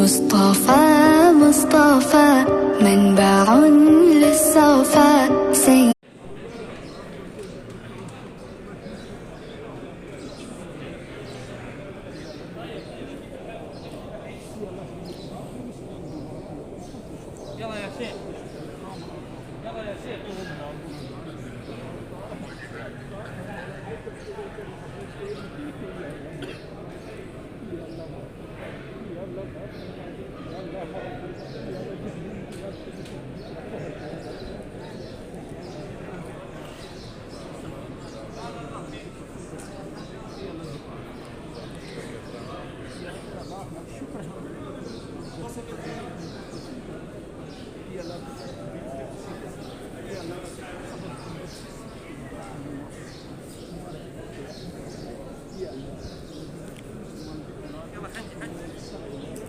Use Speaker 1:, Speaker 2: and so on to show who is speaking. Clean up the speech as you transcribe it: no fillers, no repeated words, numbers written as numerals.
Speaker 1: مصطفى مصطفى منبع للصفا سيد.
Speaker 2: يلا يا شيخ، يلا يا شيخ. شكرا.